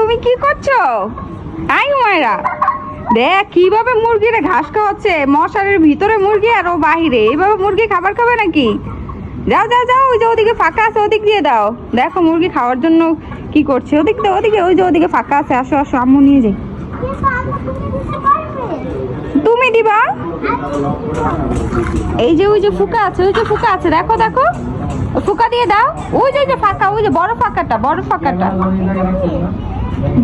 তুমি কি করছো? আই হুমায়রা, দেখ কিভাবে মুরগিরে ঘাস খাওয়াচ্ছে। মশারির ভিতরে মুরগি আর ও বাহিরে। এইভাবে মুরগি খাবার খাবে নাকি? যাও যাও যাও, ওই যে ওদিকে ফাঁকা আছে, ওদিক দিয়ে দাও। দেখো মুরগি খাওয়ার জন্য কি করছে। ওদিক দিয়ে, ওদিকে, ওই যে ওদিকে ফাঁকা আছে। আসো আসো, আম্মু নিয়ে যাই। তুমি দিবা? এই যে ওই যে ফুকা আছে, ওই যে ফুকা আছে, দেখো দেখো, ফুকা দিয়ে দাও। ওই যে ফাঁকা, ওই যে বড় ফাঁকাটা, বড় ফাঁকাটা,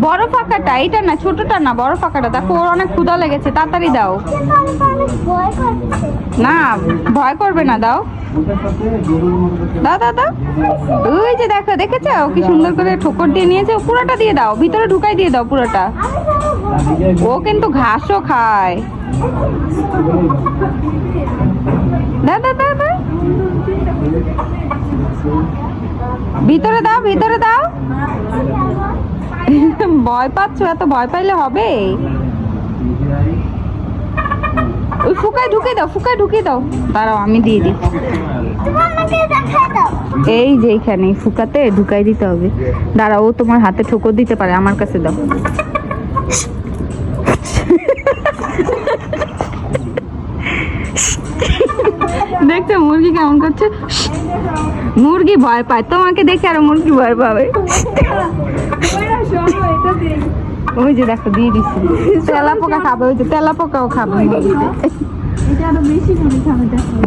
বড় ফাঁকাটা, এইটা না, ছোটটা না, বড় ফাঁকাটা। দেখো ওর অনেক ক্ষুধা লেগেছে, তাড়াতাড়ি দাও। না, ভয় করবে না, দাও দাও দাও দাও। ওই যে দেখো, দেখেছো কি সুন্দর করে ঠোকর দিয়ে নিয়েছে। পুরোটা দিয়ে দাও, ভিতরে ঢুকাই দিয়ে দাও পুরোটা। ও কিন্তু ঘাসও খায়। দাও দাও দাও দাও, ভিতরে দাও, ভিতরে দাও। ভয় পাচ্ছ? এত ভয় পাইলে হবে? ওই ফুকায় ঢুকে দাও, ফুকায় ঢুকে দাও। দাঁড়াও আমি দিয়ে দিই। এই যে এইখানে ফুকাতে ঢুকাই দিতে হবে। দাঁড়াও, ও তোমার হাতে ঠোকর দিতে পারে, আমার কাছে দাও। দেখছো মুরগি কেমন করছে? মুরগি ভয় পায় তোমাকে দেখে, আর মুরগি ভয় পাবে। ওই যে দেখো দিয়ে দিচ্ছি। তেলা পোকা খাবে, ওই যে তেলা পোকাও খাবে।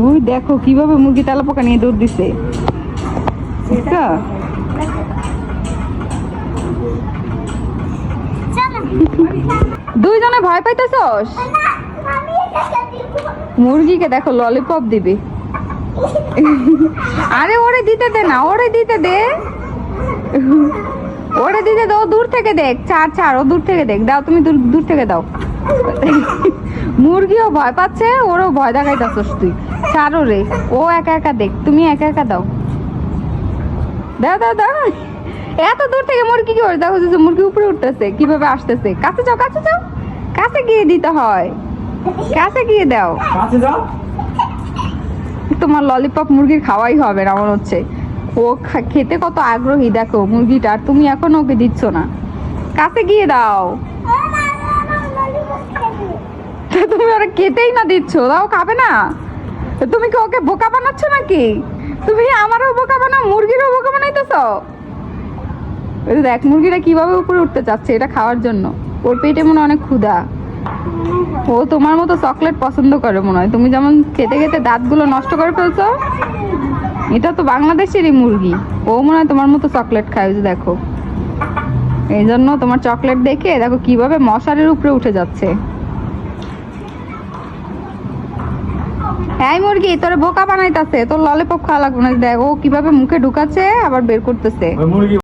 ওই দেখো কিভাবে মুরগি তেলা পোকা নিয়ে দৌড় দিচ্ছে। দুইজনে ভয় পাইতেছস? মুরগিকে দেখো ললিপপ দিবি। আরে ওরে দিতে দে না, ওরে দিতে দে, ওরে দিতে দে। ও দূর থেকে দেখ, ছাড় ছাড়, ও দূর থেকে দেখ। দাও তুমি, দূর থেকে দাও। মুরগিও ভয় পাচ্ছে, ওরও ভয় দেখাইতেছস তুই। ছাড় ওরে, ও একা একা দেখ, তুমি একা একা দাও। দাও দাও দাও। এত দূর থেকে মুরগি কি করে? দেখো যে মুরগি উপরে উঠতেছে, কিভাবে আসতেছে। কাছে যাও, কাছে যাও, কাছে গিয়ে দিতে হয়, কাছে গিয়ে দাও। তোমার ললিপপ মুরগির খাওয়াই হবে না মনে হচ্ছে। ও খেতে কত আগ্রহী দেখো মুরগিটা, আর তুমি এখন ওকে দিচ্ছ না। কাছে গিয়ে দাও। তুমি ওরা খেতেই না দিচ্ছ, দাও খাবে না। তুমি কি ওকে বোকা বানাচ্ছ নাকি? তুমি আমারও বোকা বানাও, মুরগিরও বোকা বানাইতেছ। দেখ মুরগিটা কিভাবে উপরে উঠতে চাচ্ছে এটা খাওয়ার জন্য। ওর পেটে মনে অনেক ক্ষুধা। ও তোমার মতো চকলেট পছন্দ করে মনে হয়। তুমি যেমন খেতে খেতে দাঁতগুলো নষ্ট করে ফেলছো, এটা তো বাংলাদেশেরই মুরগি। ও মনে হয় তোমার মতো চকলেট খায়। যে দেখো, এই জন্য তোমার চকলেট দেখে দেখো কিভাবে মশারির উপরে উঠে যাচ্ছে। এই মুরগি তোর বোকা বানাইতাছে, তোর ললিপপ খাওয়া লাগবে না। দেখ ও কিভাবে মুখে ঢুকাচ্ছে আবার বের করতেছে।